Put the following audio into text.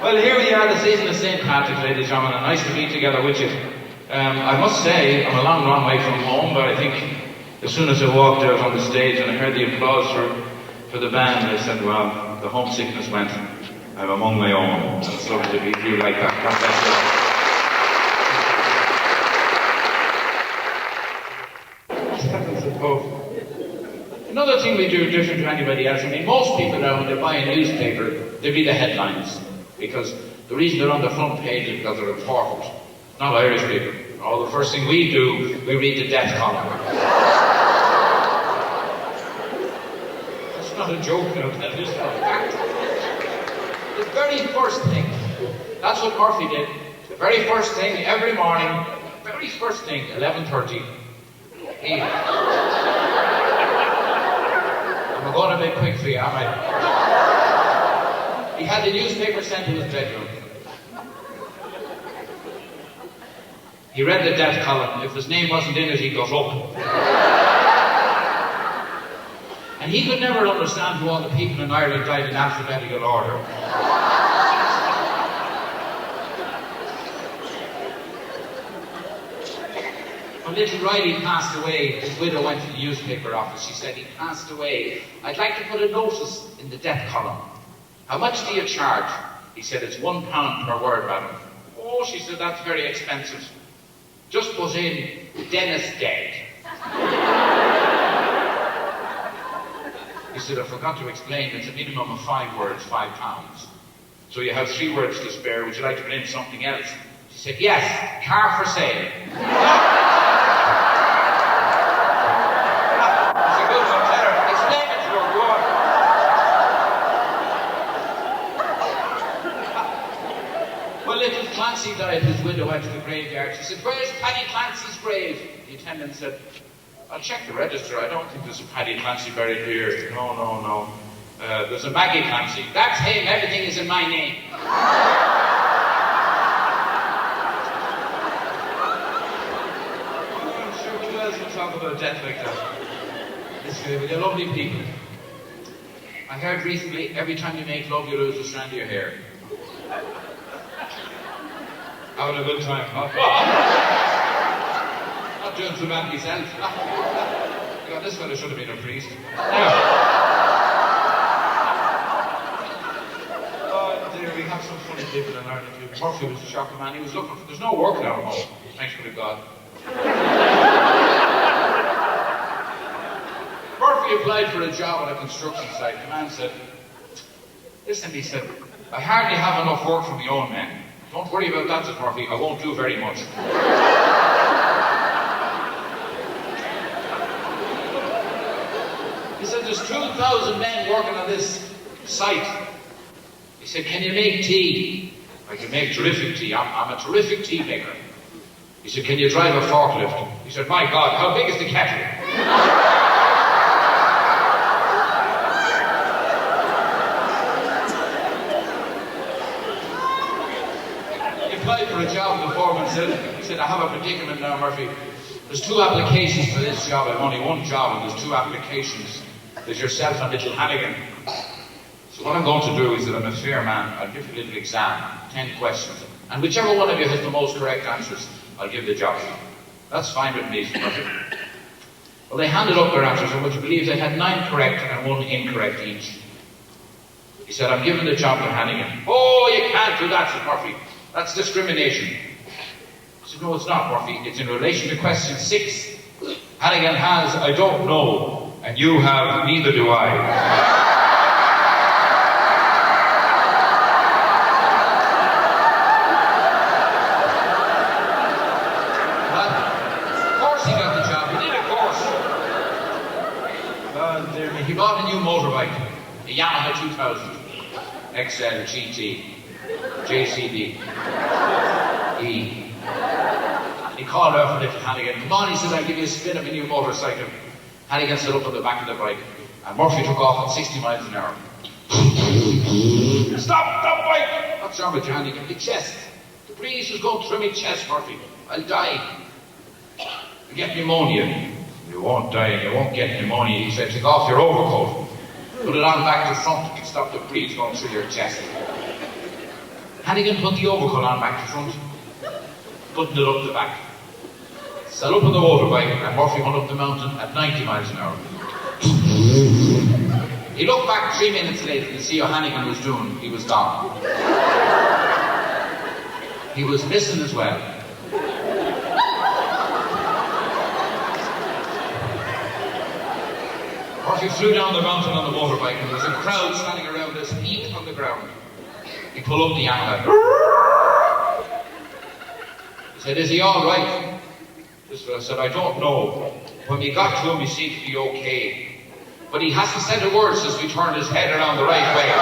Well, here we are, the season of St. Patrick's, ladies and gentlemen, and nice to be together with you. I must say, I'm a long, long way from home, but I think as soon as I walked out on the stage and I heard the applause for the band, I said, well, the homesickness went. I'm among my own. And it's lovely to be with you like that. God bless you. Another thing we do different to anybody else, I mean, most people now, when they buy a newspaper, they read the headlines. Because the reason they're on the front page is because they're important. Not Irish people. Oh, the first thing we do, we read the death column. That's not a joke, no, that is a fact. The very first thing, that's what Murphy did. The very first thing, every morning, very first thing, 11:30. I'm going a bit quick for you, am I? He had the newspaper sent to his bedroom. He read the death column. If his name wasn't in it, he got up. And he could never understand who all the people in Ireland died in alphabetical order. When little Riley passed away, his widow went to the newspaper office. She said, he passed away. I'd like to put a notice in the death column. How much do you charge? He said, it's £1 per word, madam. Oh, she said, that's very expensive. Just put in, Dennis dead. He said, I forgot to explain, it's a minimum of 5 words, £5. So you have 3 words to spare. Would you like to put in something else? She said, yes, car for sale. Clancy died, his widow went to the graveyard. She said, where's Paddy Clancy's grave? The attendant said, I'll check the register. I don't think there's a Paddy Clancy buried here. No. There's a Maggie Clancy. That's him. Everything is in my name. I'm sure who else will talk about death like that? This way, with your lovely people. I heard recently, every time you make love, you lose a strand of your hair. Having a good time, huh? Not doing too bad myself. God, this fella should have been a priest. Oh dear, we have some funny people in Ireland too. Murphy was a shocking man. He was looking for, there's no work down home. Thanks be to God. Murphy applied for a job at a construction site. The man said, listen, he said, I hardly have enough work for my own men. Don't worry about that, said Murphy. I won't do very much. He said, there's 2,000 men working on this site. He said, can you make tea? I can make terrific tea. I'm a terrific tea maker. He said, can you drive a forklift? He said, my God, how big is the kettle? For a job, the foreman said, he said, I have a predicament now, Murphy. There's 2 applications for this job. I've only 1 job, and there's 2 applications. There's yourself and little Hannigan. So what I'm going to do is that I'm a fair man. I'll give you a little exam, 10 questions. And whichever one of you has the most correct answers, I'll give the job to you. That's fine with me, Murphy. Well, they handed up their answers, and would you believe they had 9 correct and 1 incorrect each. He said, I'm giving the job to Hannigan. Oh, you can't do that, said Murphy. That's discrimination. I said, no, it's not, Murphy. It's in relation to question 6. Hannigan has, I don't know, and you have, neither do I. Well, of course he got the job. He did, of course. He bought a new motorbike, a Yamaha 2000, XL GT. JCB. E. And he called out for little Hannigan. Come on, he said, I'll give you a spin of a new motorcycle. Hannigan stood up on the back of the bike, and Murphy took off at 60 miles an hour. Stop, bike! What's wrong with you, Hannigan? My chest. The breeze was going through my chest, Murphy. I'll die. I'll get pneumonia. You won't die, and you won't get pneumonia. He said, take off your overcoat. Put it on back to front to stop the breeze going through your chest. Hannigan put the overcoat on back to front, buttoned it up the back. Sat up on the motorbike, and Murphy went up the mountain at 90 miles an hour. He looked back 3 minutes later to see how Hannigan was doing. He was gone. He was missing as well. Murphy flew down the mountain on the motorbike, and there was a crowd standing around his feet on the ground. He pulled up the anchor. He said, "Is he all right?" This fellow said, "I don't know. When we got to him, he seemed to be okay. But he hasn't said a word since we turned his head around the right way."